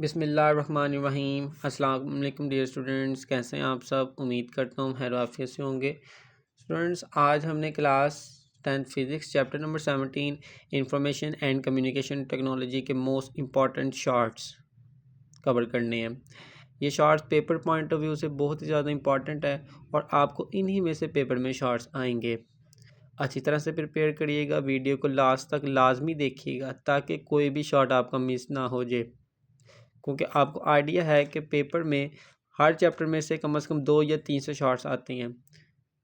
बिस्मिल्लाहिर्रहमानिर्रहीम। अस्सलाम वालेकुम डियर स्टूडेंट्स, कैसे हैं आप सब। उम्मीद करता हूँ खैर आफियत से होंगे। स्टूडेंट्स, आज हमने class 10th physics chapter number 17 information and communication technology के मोस्ट इंपॉर्टेंट शॉर्ट्स कवर करने हैं। ये shorts paper point of view से बहुत ही ज़्यादा इंपॉर्टेंट है और आपको इन्हीं में से पेपर में शॉर्ट्स आएंगे। अच्छी तरह से प्रिपेयर करिएगा, वीडियो को लास्ट तक लाजमी देखिएगा ताकि कोई भी शॉर्ट आपका मिस ना हो जाए, क्योंकि आपको आइडिया है कि पेपर में हर चैप्टर में से कम 2 या 3 से शॉर्ट्स आते हैं।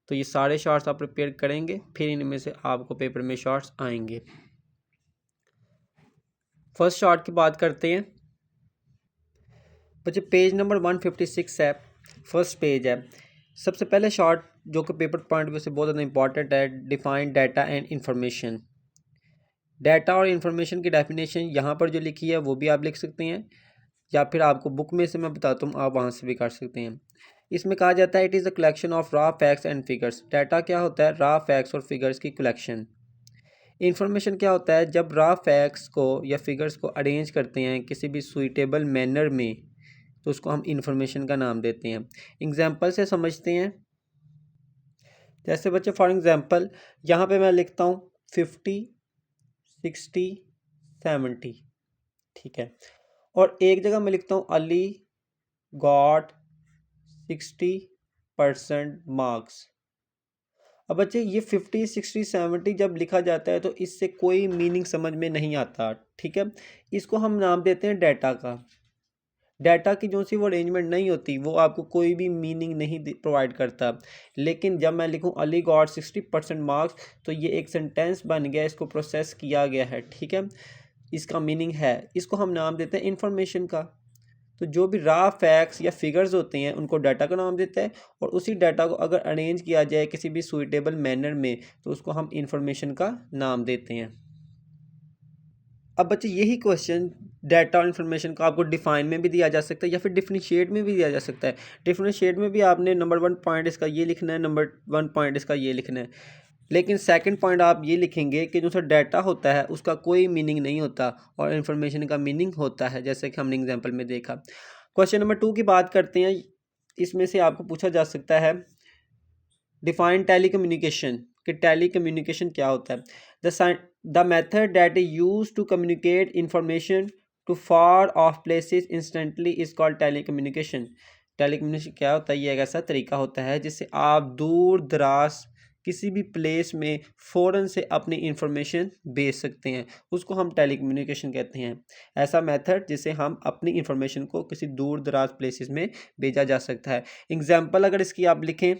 तो ये सारे शॉर्ट्स आप प्रिपेयर करेंगे, फिर इनमें से आपको पेपर में शॉर्ट्स आएंगे। फर्स्ट शॉर्ट की बात करते हैं बच्चे। पेज नंबर 156 है, फर्स्ट पेज है। सबसे पहले शॉर्ट जो कि पेपर पॉइंट व्यू से बहुत ज़्यादा इंपॉर्टेंट है, define data and information. Data और इन्फॉर्मेशन की डेफिनेशन यहाँ पर जो लिखी है वो भी आप लिख सकते हैं, या फिर आपको बुक में से मैं बताता हूँ, आप वहाँ से भी कर सकते हैं। इसमें कहा जाता है it is a collection of raw facts and figures. Data क्या होता है? रॉ फैक्ट्स और फिगर्स की कलेक्शन। इन्फॉर्मेशन क्या होता है? जब रॉ फैक्ट्स को या फिगर्स को अरेंज करते हैं किसी भी सुइटेबल मैनर में, तो उसको हम इन्फॉर्मेशन का नाम देते हैं। एग्जाम्पल से समझते हैं। जैसे बच्चे फॉर एग्जाम्पल यहाँ पे मैं लिखता हूँ 50, 60, 70, ठीक है। और एक जगह मैं लिखता हूँ अली गॉट 60% मार्क्स। अब बच्चे ये 50, 60, 70 जब लिखा जाता है तो इससे कोई मीनिंग समझ में नहीं आता, ठीक है। इसको हम नाम देते हैं डाटा का। डाटा की जो सी वो अरेंजमेंट नहीं होती, वो आपको कोई भी मीनिंग नहीं प्रोवाइड करता। लेकिन जब मैं लिखूं अली गॉट 60% मार्क्स, तो ये एक सेंटेंस बन गया, इसको प्रोसेस किया गया है, ठीक है। इसका मीनिंग है, इसको हम नाम देते हैं इंफॉर्मेशन का। तो जो भी रॉ फैक्ट्स या फिगर्स होते हैं उनको डाटा का नाम देता है, और उसी डाटा को अगर अरेंज किया जाए किसी भी सुइटेबल मैनर में तो उसको हम इंफॉर्मेशन का नाम देते हैं। अब बच्चे यही क्वेश्चन डाटा और इन्फॉर्मेशन को आपको डिफाइन में भी दिया जा सकता है या फिर डिफरेंशिएट में भी दिया जा सकता है। डिफरेंशिएट में भी आपने नंबर 1 पॉइंट इसका ये लिखना है, नंबर 1 पॉइंट इसका ये लिखना है। लेकिन सेकंड पॉइंट आप ये लिखेंगे कि जो सा डाटा होता है उसका कोई मीनिंग नहीं होता और इन्फॉर्मेशन का मीनिंग होता है, जैसे कि हमने एग्जांपल में देखा। क्वेश्चन नंबर 2 की बात करते हैं। इसमें से आपको पूछा जा सकता है डिफाइन टेली कम्युनिकेशन, कि टेली कम्युनिकेशन क्या होता है। The method that is use to communicate information to far off places instantly is called telecommunication. Telecommunication क्या होता है? ये एक ऐसा तरीका होता है जिससे आप दूर दराज किसी भी प्लेस में फ़ौरन से अपनी इंफॉर्मेशन भेज सकते हैं, उसको हम टेली कम्युनिकेशन कहते हैं। ऐसा मेथड जिससे हम अपनी इंफॉर्मेशन को किसी दूर दराज प्लेसेस में भेजा जा सकता है। एग्जाम्पल अगर इसकी आप लिखें,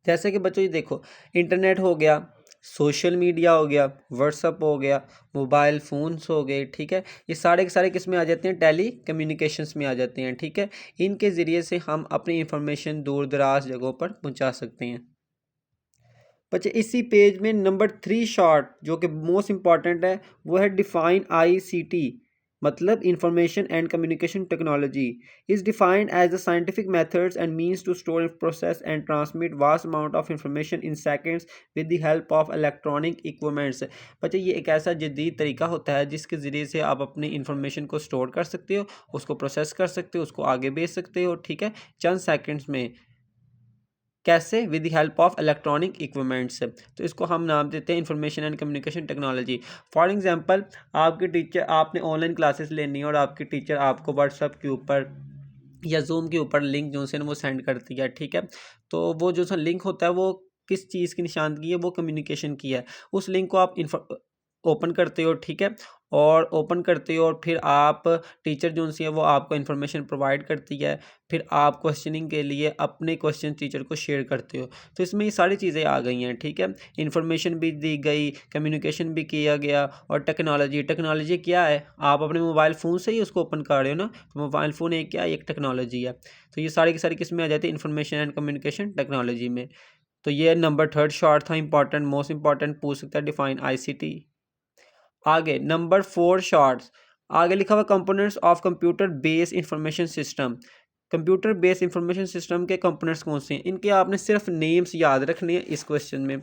जैसे कि बच्चों ये देखो, इंटरनेट हो गया, सोशल मीडिया हो गया, व्हाट्सअप हो गया, मोबाइल फ़ोन्स हो गए, ठीक है। ये सारे के सारे किस में आ जाते हैं? टेली कम्युनिकेशंस में आ जाते हैं, ठीक है। इनके ज़रिए से हम अपनी इंफॉर्मेशन दूर दराज जगहों पर पहुंचा सकते हैं। बच्चे इसी पेज में नंबर 3 शॉर्ट जो कि मोस्ट इंपॉर्टेंट है वो है डिफाइन ICT, मतलब information and communication technology is defined as the scientific methods and means to store, process and transmit vast amount of information in seconds with the help of electronic equipments. बच्चे ये एक ऐसा जदीद तरीका होता है जिसके ज़रिए से आप अपनी इंफॉर्मेशन को स्टोर कर सकते हो, उसको प्रोसेस कर सकते हो, उसको आगे भेज सकते हो, ठीक है, चंद सेकेंड्स में। कैसे? With the help of electronic equipments. तो इसको हम नाम देते हैं information and communication technology. For example, आपके टीचर, आपने ऑनलाइन क्लासेस लेनी है और आपके टीचर आपको व्हाट्सएप के ऊपर या जूम के ऊपर लिंक जो है वो सेंड करती है, ठीक है। तो वो जो सा लिंक होता है वो किस चीज़ की निशानदगी है? वो कम्युनिकेशन की है। उस लिंक को आप ओपन करते हो, ठीक है, और ओपन करते हो और फिर आप टीचर जो सी है वो आपको इन्फॉर्मेशन प्रोवाइड करती है, फिर आप क्वेश्चनिंग के लिए अपने क्वेश्चन टीचर को शेयर करते हो। तो इसमें ये सारी चीज़ें आ गई हैं, ठीक है। इन्फॉर्मेशन भी दी गई, कम्युनिकेशन भी किया गया, और टेक्नोलॉजी, टेक्नोलॉजी क्या है? आप अपने मोबाइल फ़ोन से ही उसको ओपन कर रहे हो ना, तो मोबाइल फ़ोन एक क्या है? एक टेक्नोलॉजी है। तो ये सारी की सारी किस में आ जाती है? इन्फॉर्मेशन एंड कम्युनिकेशन टेक्नोलॉजी में। तो ये नंबर 3 शॉर्ट था, इंपॉर्टेंट, मोस्ट इंपॉर्टेंट पूछ सकता है, डिफाइन ICT। आगे नंबर 4 शॉर्ट्स, आगे लिखा हुआ components of computer based information system. Computer based information system के कंपोनेंट्स कौन से हैं? इनके आपने सिर्फ नेम्स याद रखने हैं इस क्वेश्चन में।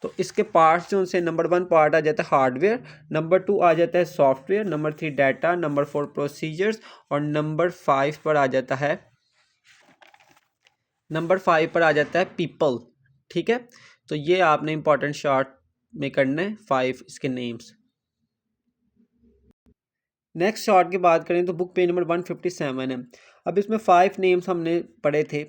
तो इसके पार्ट्स जो उनसे नंबर 1 पार्ट आ जाता है हार्डवेयर, नंबर 2 आ जाता है software, number 3 data, number 4 procedures और नंबर 5 पर आ जाता है पीपल। ठीक है, तो ये आपने इंपॉर्टेंट शॉर्ट में करना है 5 इसके नेम्स। नेक्स्ट शॉर्ट की बात करें तो बुक पेज नंबर 157 है। अब इसमें 5 नेम्स हमने पढ़े थे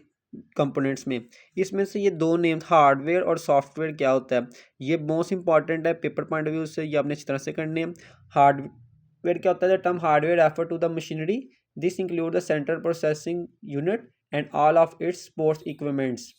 कंपोनेंट्स में, इसमें से ये 2 नेम्स हार्डवेयर और सॉफ्टवेयर क्या होता है, ये मोस्ट इंपॉर्टेंट है पेपर पॉइंट ऑफ व्यू से, ये आपने इस तरह से करने हैं। हार्डवेयर क्या होता है, the term hardware refer to the machinery, this include the central processing unit and all of its sports equipments.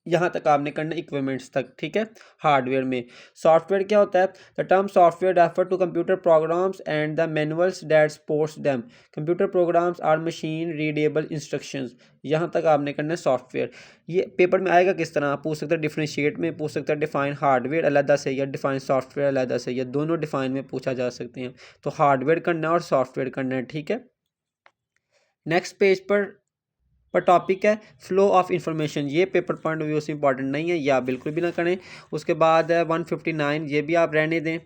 यहाँ तक आपने करना इक्विपमेंट्स तक, ठीक है। हार्डवेयर में सॉफ्टवेयर क्या होता है, the term software refer to computer programs and the manuals that supports them, computer programs are machine readable instructions. यहाँ तक आपने करना है सॉफ्टवेयर। ये पेपर में आएगा किस तरह, पूछ सकते हैं डिफरेंशिएट में, पूछ सकते हैं डिफाइन हार्डवेयर अलग से या डिफाइन सॉफ्टवेयर अलग से, या दोनों डिफाइन में पूछा जा सकते हैं। तो हार्डवेयर करना है और सॉफ्टवेयर करना है, ठीक है। नेक्स्ट पेज पर टॉपिक है फ्लो ऑफ इंफॉर्मेशन, ये पेपर पॉइंट ऑफ व्यू से इंपॉर्टेंट नहीं है, या बिल्कुल भी ना करें। उसके बाद है 159, ये भी आप रहने दें।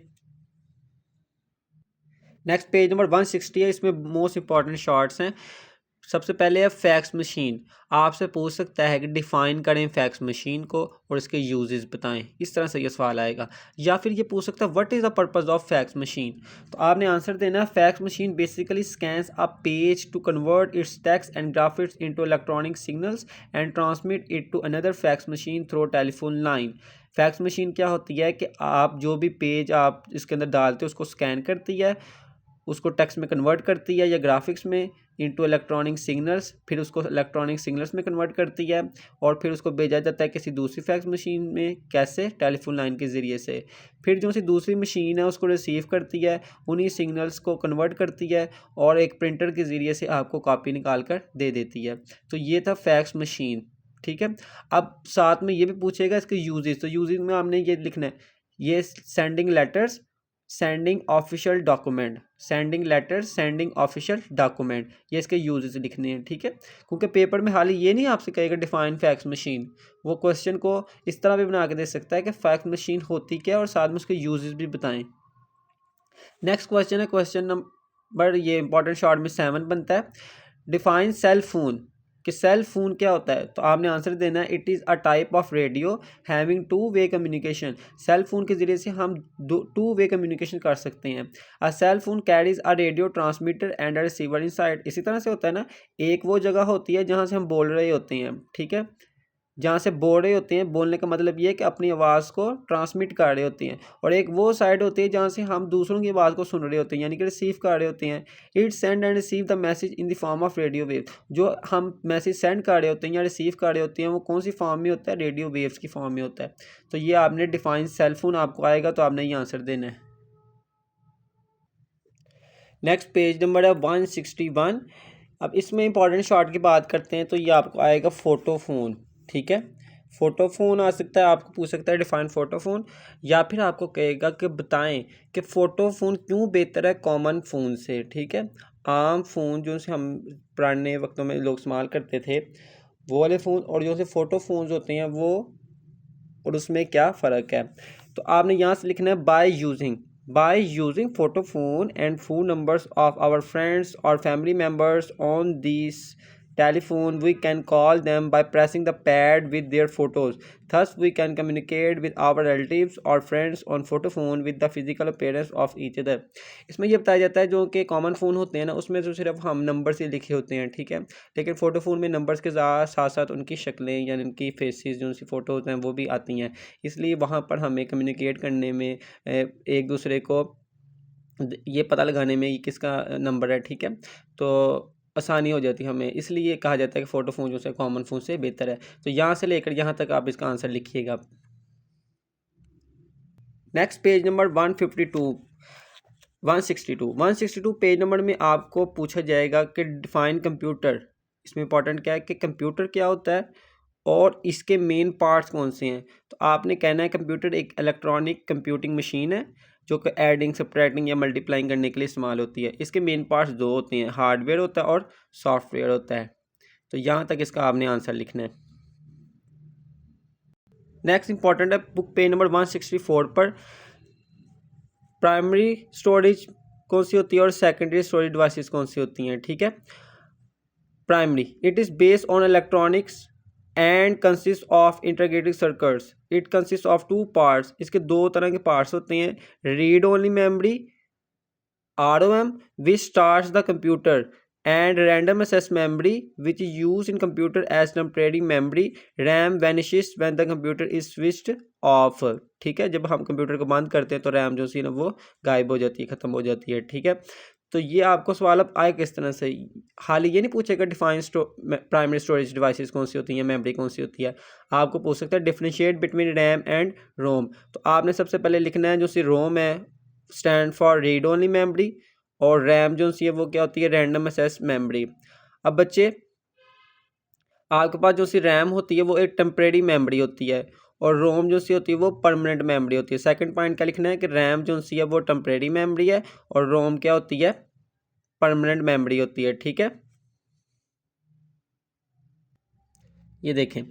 नेक्स्ट पेज नंबर 160 है, इसमें मोस्ट इंपॉर्टेंट शॉर्ट्स हैं। सबसे पहले है फैक्स मशीन, आपसे पूछ सकता है कि डिफाइन करें फैक्स मशीन को और इसके यूजेस बताएं, इस तरह से ये सवाल आएगा। या फिर ये पूछ सकता है what is the purpose of fax machine, तो आपने आंसर देना है fax machine basically scans a page to convert its text and graphics into electronic signals and transmit it to another fax machine through telephone line. Fax machine क्या होती है कि आप जो भी पेज आप इसके अंदर डालते हो उसको स्कैन करती है, उसको टेक्स्ट में कन्वर्ट करती है या ग्राफिक्स में इनटू इलेक्ट्रॉनिक सिग्नल्स, फिर उसको इलेक्ट्रॉनिक सिग्नल्स में कन्वर्ट करती है और फिर उसको भेजा जाता है किसी दूसरी फैक्स मशीन में, कैसे, टेलीफोन लाइन के ज़रिए से। फिर जो सी दूसरी मशीन है उसको रिसीव करती है, उन्हीं सिग्नल्स को कन्वर्ट करती है और एक प्रिंटर के ज़रिए से आपको कॉपी निकाल कर दे देती है। तो ये था फैक्स मशीन, ठीक है। अब साथ में ये भी पूछेगा इसके यूजेस, तो यूजेस में आपने ये लिखना है, ये sending letters, sending official document, sending letter, sending official document, ये इसके यूजेस लिखने हैं, ठीक है। क्योंकि पेपर में हाल ये नहीं आपसे कहेगा डिफाइन फैक्स मशीन, वो क्वेश्चन को इस तरह भी बना के दे सकता है कि फैक्स मशीन होती क्या और साथ में उसके यूजेस भी बताएं। नेक्स्ट क्वेश्चन है क्वेश्चन नंबर, ये इंपॉर्टेंट शॉर्ट में 7 बनता है, डिफाइन सेल फोन, कि सेल फोन क्या होता है, तो आपने आंसर देना है it is a type of radio having two way communication. Cell phone के ज़रिए से हम टू वे कम्युनिकेशन कर सकते हैं। A cell phone carries a radio transmitter and a receiver inside, इसी तरह से होता है ना, एक वो जगह होती है जहाँ से हम बोल रहे होते हैं, ठीक है, जहाँ से बोल रहे होते हैं, बोलने का मतलब ये है कि अपनी आवाज़ को ट्रांसमिट कर रहे होते हैं, और एक वो साइड होती है जहाँ से हम दूसरों की आवाज़ को सुन रहे होते हैं, यानी कि रिसीव कर रहे होते हैं। It send and receive the message in the form of radio wave, जो हम मैसेज सेंड कर रहे होते हैं या रिसीव कर रहे होते हैं वो कौन सी फॉर्म में होता है, रेडियो वेव्स की फॉर्म में होता है। तो ये आपने डिफाइन सेलफोन आपको आएगा तो आपने ये आंसर देना है। नेक्स्ट पेज नंबर है 161। अब इसमें इंपॉर्टेंट शॉर्ट की बात करते हैं, तो ये आपको आएगा फ़ोटोफोन, ठीक है। फ़ोटोफोन आ सकता है, आपको पूछ सकता है डिफाइन फ़ोटोफोन, या फिर आपको कहेगा कि बताएं कि फ़ोटोफोन क्यों बेहतर है कॉमन फ़ोन से, ठीक है। आम फ़ोन जो से हम पुराने वक्तों में लोग इस्तेमाल करते थे वो वाले फ़ोन और जो से फ़ोटोफोन्स होते हैं वो, और उसमें क्या फ़र्क है। तो आपने यहाँ से लिखना है by using photophone and phone numbers of our friends और family members on this telephone we can call them by pressing the pad with their photos, thus we can communicate with our relatives or friends on photophone with the physical appearance of each other। इसमें ये बताया जाता है जो कि common phone होते हैं ना उसमें तो सिर्फ हम नंबर से लिखे होते हैं, ठीक है, लेकिन फ़ोटोफोन में नंबर्स के साथ साथ उनकी शक्लें यानी उनकी फेसेस जो उनकी फ़ोटोज़ हैं वो भी आती हैं, इसलिए वहाँ पर हमें कम्युनिकेट करने में एक दूसरे को ये पता लगाने में ये किसका नंबर है, ठीक है, तो आसानी हो जाती है हमें, इसलिए कहा जाता है कि फ़ोटो फ़ोन जो है कॉमन फ़ोन से बेहतर है। तो यहाँ से लेकर यहाँ तक आप इसका आंसर लिखिएगा। Next page number 162 page number में आपको पूछा जाएगा कि डिफाइन कंप्यूटर, इसमें इंपॉर्टेंट क्या है कि कंप्यूटर क्या होता है और इसके मेन पार्ट्स कौन से हैं। तो आपने कहना है कंप्यूटर एक इलेक्ट्रॉनिक कंप्यूटिंग मशीन है जो कि एडिंग, सब्ट्रैक्टिंग या मल्टीप्लाइंग करने के लिए इस्तेमाल होती है। इसके मेन पार्ट्स 2 होते हैं, हार्डवेयर होता है और सॉफ्टवेयर होता है। तो यहाँ तक इसका आपने आंसर लिखना है। नेक्स्ट इंपॉर्टेंट है बुक पेज नंबर 164 पर, प्राइमरी स्टोरेज कौन सी होती है और सेकेंडरी स्टोरेज डिवाइसेस कौन सी होती हैं। ठीक है, primary it is based on electronics and consist of integrated circuits, it consist of two parts, इसके दो तरह के पार्ट्स होते हैं, read only memory ROM which starts the computer and random access memory which is used in computer as temporary memory, RAM vanishes when the computer is switched off। ठीक है, जब हम कंप्यूटर को बंद करते हैं तो रैम जो सी ना वो गायब हो जाती है, ख़त्म हो जाती है। ठीक है, तो ये आपको सवाल अब आए किस तरह से, हाल ये नहीं पूछेगा डिफाइन प्राइमरी स्टोरेज डिवाइसेस कौन सी होती हैं, मेमोरी कौन सी होती है, आपको पूछ सकता है डिफरेंशिएट बिटवीन रैम एंड रोम। तो आपने सबसे पहले लिखना है जो सी रोम है stand for read only memory, और रैम जो सी है वो क्या होती है, रैंडम एक्सेस मेमोरी। अब बच्चे आपके पास जो सी रैम होती है वो एक टेम्परेरी मेमोरी होती है, और रोम जो सी होती है वो परमानेंट मेमोरी होती है। सेकंड पॉइंट क्या लिखना है कि रैम जो सी है वो टेम्परेरी मेमोरी है, और रोम क्या होती है, परमानेंट मेमोरी होती है। ठीक है, ये देखें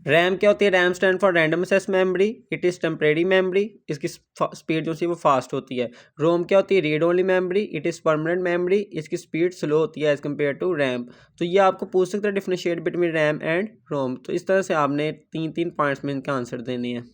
रैम क्या होती है, RAM stand for random access memory, it is temporary memory, इसकी स्पीड जो सी वो फास्ट होती है। रोम क्या होती है, read only memory, it is permanent memory, इसकी स्पीड स्लो होती है एज़ कम्पेयर टू रैम। तो ये आपको पूछ सकते हैं डिफरेंशिएट बिटवीन रैम एंड रोम। तो इस तरह से आपने तीन तीन पॉइंट्स में इनका आंसर देने हैं।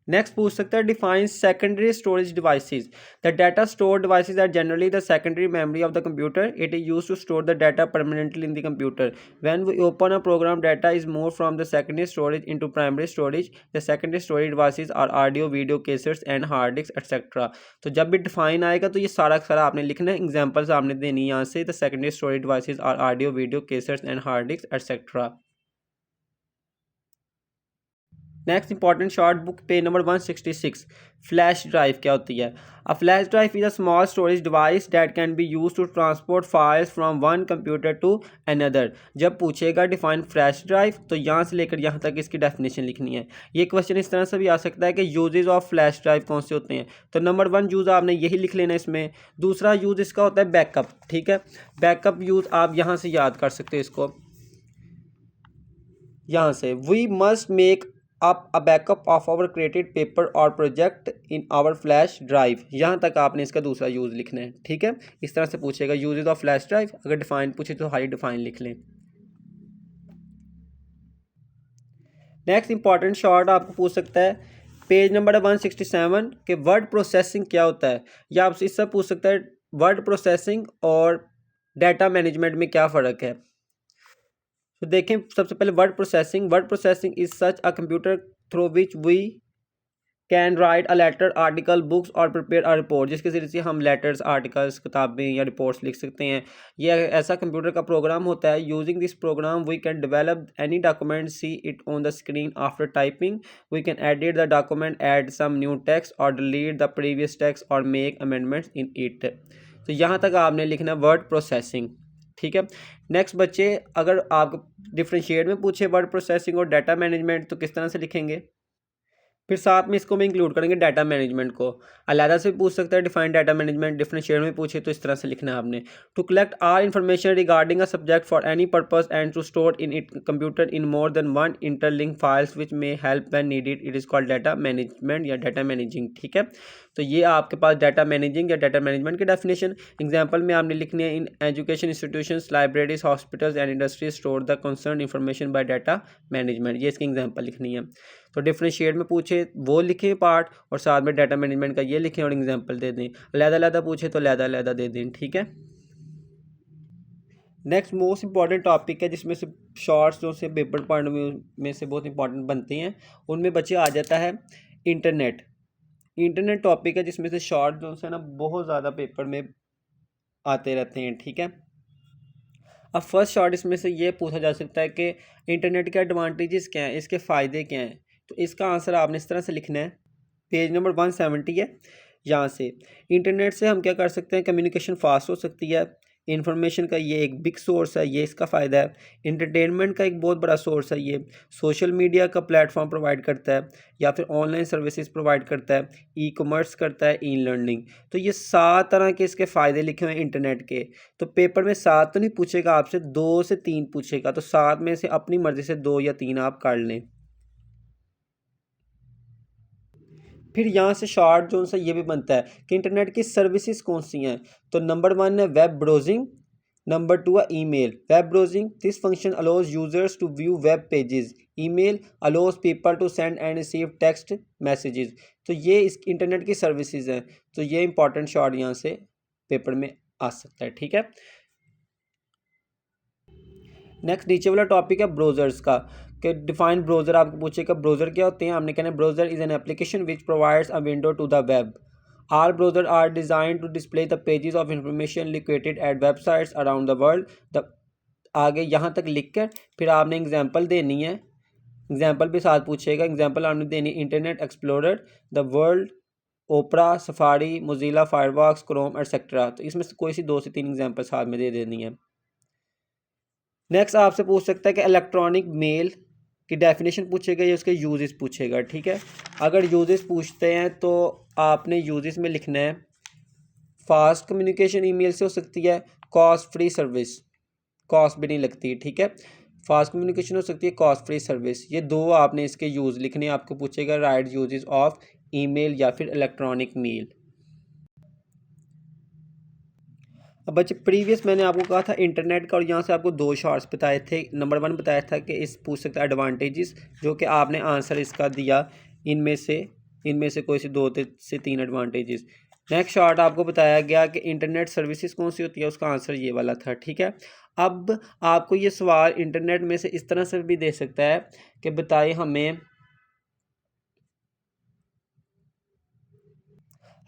नेक्स्ट पूछ सकता है define secondary storage devices, the data store devices are generally the secondary memory of the computer, it is used to store the data permanently in the computer, when we open a program data is move from the secondary storage into primary storage, the secondary storage devices are audio video cassettes and hard disk etcetera. तो जब भी define आएगा तो ये सारा सारा आपने लिखना है, एग्जाम्पल्स आपने देनी है यहाँ से, the secondary storage devices are audio video cassettes and hard disk etcetera. Next important short book page number 166, flash drive क्या होती है। A flash drive is a small storage device that can be use to transport files from one computer to another. जब पूछेगा define flash drive तो यहाँ से लेकर यहाँ तक इसकी डेफिनेशन लिखनी है। ये क्वेश्चन इस तरह से भी आ सकता है कि यूजेज ऑफ फ्लैश ड्राइव कौन से होते हैं, तो नंबर 1 यूज़ आपने यही लिख लेना इसमें। दूसरा यूज़ इसका होता है बैकअप। ठीक है, बैकअप यूज़ आप यहाँ से याद कर सकते हो इसको, यहाँ से we must make up a backup of our created paper or project in our flash drive, यहाँ तक आपने इसका दूसरा यूज़ लिखना है। ठीक है, इस तरह से पूछेगा यूजेस ऑफ फ्लैश ड्राइव, अगर डिफाइन पूछे तो हाई डिफाइन लिख लें। नेक्स्ट इंपॉर्टेंट शॉर्ट आपको पूछ सकता है पेज नंबर 167 के वर्ड प्रोसेसिंग क्या होता है, या आपसे इससे पूछ सकता है वर्ड प्रोसेसिंग और डाटा मैनेजमेंट में क्या फ़र्क है। तो देखें सबसे पहले word processing is such a computer through which we can write a letter article books और प्रिपेयर अ रिपोर्ट, जिसके ज़रिए से हम लेटर्स आर्टिकल्स किताबें या रिपोर्ट्स लिख सकते हैं। ये ऐसा कंप्यूटर का प्रोग्राम होता है, using this program we can develop any document, see it on the screen after typing, we can edit the document, add some new text और डिलीट द प्रीवियस टेक्स्ट और मेक अमेंडमेंट्स इन इट। तो यहाँ तक आपने लिखना word processing. ठीक है, next बच्चे अगर आप डिफरेंशिएट में पूछे वर्ड प्रोसेसिंग और डाटा मैनेजमेंट तो किस तरह से लिखेंगे, फिर साथ में इसको में इंक्लूड करेंगे डाटा मैनेजमेंट को। अलहदा से पूछ सकता है डिफाइन डाटा मैनेजमेंट, डिफरेंशिएट में पूछे तो इस तरह से लिखना है आपने, to collect all information regarding a subject for any purpose and to store in it computer in more than one interlink files which may help when needed, it is called data management या data managing. ठीक है, तो ये आपके पास data managing या data management की definition example में आपने लिखनी है, in education institutions libraries hospitals and industries store the concern information by data management, ये इसकी एग्जाम्पल लिखनी है। तो डिफरेंशिएट में पूछे वो लिखें पार्ट और साथ में डाटा मैनेजमेंट का ये लिखें और एग्जांपल दे दें, अलग-अलग पूछे तो अलग-अलग दे दें। ठीक है, नेक्स्ट मोस्ट इंपॉर्टेंट टॉपिक है जिसमें से शॉर्ट्स जो से पेपर पॉइंट में से बहुत इंपॉर्टेंट बनते हैं, उनमें बच्चे आ जाता है इंटरनेट। इंटरनेट टॉपिक है जिसमें से शॉर्ट जो है ना बहुत ज़्यादा पेपर में आते रहते हैं। ठीक है, अब फर्स्ट शॉर्ट इसमें से ये पूछा जा सकता है कि इंटरनेट के एडवांटेजेस क्या हैं, इसके फ़ायदे क्या हैं। तो इसका आंसर आपने इस तरह से लिखना है, पेज नंबर 170 है, यहाँ से इंटरनेट से हम क्या कर सकते हैं, कम्युनिकेशन फास्ट हो सकती है, इंफॉर्मेशन का ये एक बिग सोर्स है, ये इसका फ़ायदा है। इंटरटेनमेंट का एक बहुत बड़ा सोर्स है ये। सोशल मीडिया का प्लेटफॉर्म प्रोवाइड करता है या फिर ऑनलाइन सर्विसेज प्रोवाइड करता है, ई कॉमर्स करता है, ई लर्निंग। तो ये 7 तरह के इसके फ़ायदे लिखे हुए हैं इंटरनेट के। तो पेपर में 7 तो नहीं पूछेगा आपसे, 2 से 3 पूछेगा। तो 7 में से अपनी मर्ज़ी से 2 या 3 आप काट लें। फिर यहाँ से शॉर्ट जो सा ये भी बनता है कि इंटरनेट की सर्विसेज कौन सी हैं। तो नंबर 1 है वेब ब्राउजिंग, नंबर 2 है email. Web browsing, this function allows users to view web pages. Email allows people to send and receive text messages. तो ये इस इंटरनेट की सर्विसेज हैं। तो ये इंपॉर्टेंट शॉर्ट यहाँ से पेपर में आ सकता है, ठीक है। नेक्स्ट नीचे वाला टॉपिक है ब्राउज़र्स का, कि डिफाइन ब्राउज़र आपको पूछेगा ब्राउज़र क्या होते हैं। हमने कहना है browser is an application which provides a window to the web. All browsers are designed to display the pages of information located at websites around the world। The आगे यहाँ तक लिख कर फिर आपने एग्जांपल देनी है, एग्जांपल भी साथ पूछेगा। एग्जांपल आपने देनी Internet Explorer, the world, Opera, Safari, Mozilla Firefox, Chrome etcetera. तो इसमें से कोई सी 2 से 3 एग्जांपल साथ में दे देनी है। नेक्स्ट आपसे पूछ सकता है कि इलेक्ट्रॉनिक मेल की डेफिनेशन पूछेगा या उसके यूजेस पूछेगा, ठीक है। अगर यूजेस पूछते हैं तो आपने यूजेस में लिखना है फास्ट कम्युनिकेशन ईमेल से हो सकती है, कॉस्ट फ्री सर्विस, कॉस्ट भी नहीं लगती, ठीक है। फास्ट कम्युनिकेशन हो सकती है, कॉस्ट फ्री सर्विस, ये 2 आपने इसके यूज़ लिखने। आपको पूछेगा राइट यूजेस ऑफ ईमेल या फिर इलेक्ट्रॉनिक मेल। अब बच्चे प्रीवियस मैंने आपको कहा था इंटरनेट का, और यहाँ से आपको 2 शॉर्ट्स बताए थे। नंबर 1 बताया था कि इस पूछ सकता है एडवांटेजेस, जो कि आपने आंसर इसका दिया, इनमें से कोई से 2 से 3 एडवांटेजेस। नेक्स्ट शॉर्ट आपको बताया गया कि इंटरनेट सर्विसेज कौन सी होती है, उसका आंसर ये वाला था, ठीक है। अब आपको ये सवाल इंटरनेट में से इस तरह से भी दे सकता है कि बताइए हमें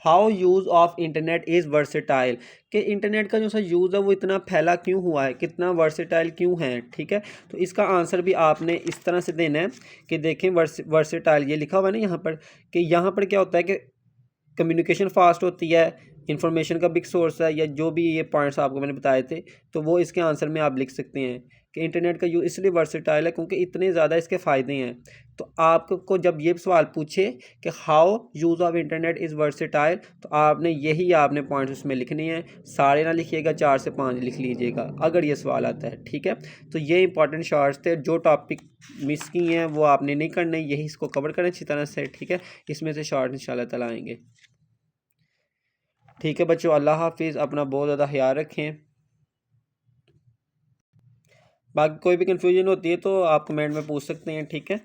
how use of internet is versatile, कि इंटरनेट का जो सा यूज़ है वो इतना फैला क्यों हुआ है, कितना वर्सेटाइल क्यों है, ठीक है। तो इसका आंसर भी आपने इस तरह से देना है कि देखें वर्सेटाइल ये लिखा हुआ है ना यहाँ पर, कि यहाँ पर क्या होता है कि कम्युनिकेशन फास्ट होती है, इंफॉर्मेशन का बिग सोर्स है, या जो भी ये पॉइंट्स आपको मैंने बताए थे, तो वो इसके आंसर में आप लिख सकते हैं कि इंटरनेट का यूज़ इसलिए वर्सेटाइल है क्योंकि इतने ज़्यादा इसके फ़ायदे हैं। तो आपको जब ये सवाल पूछे कि how use of internet is versatile, तो आपने पॉइंट्स उसमें लिखने हैं। सारे ना लिखिएगा, 4 से 5 लिख लीजिएगा अगर ये सवाल आता है, ठीक है। तो ये इंपॉर्टेंट शॉर्ट्स थे। जो टॉपिक मिस किए हैं वो आपने नहीं करने, यही इसको कवर करें अच्छी तरह से, ठीक है। इसमें से शॉर्ट इंशाल्लाह ताला आएंगे, ठीक है बच्चों। अल्लाह हाफिज़, अपना बहुत ज़्यादा ख्याल रखें। बाकी कोई भी कन्फ्यूजन होती है तो आप कमेंट में पूछ सकते हैं, ठीक है।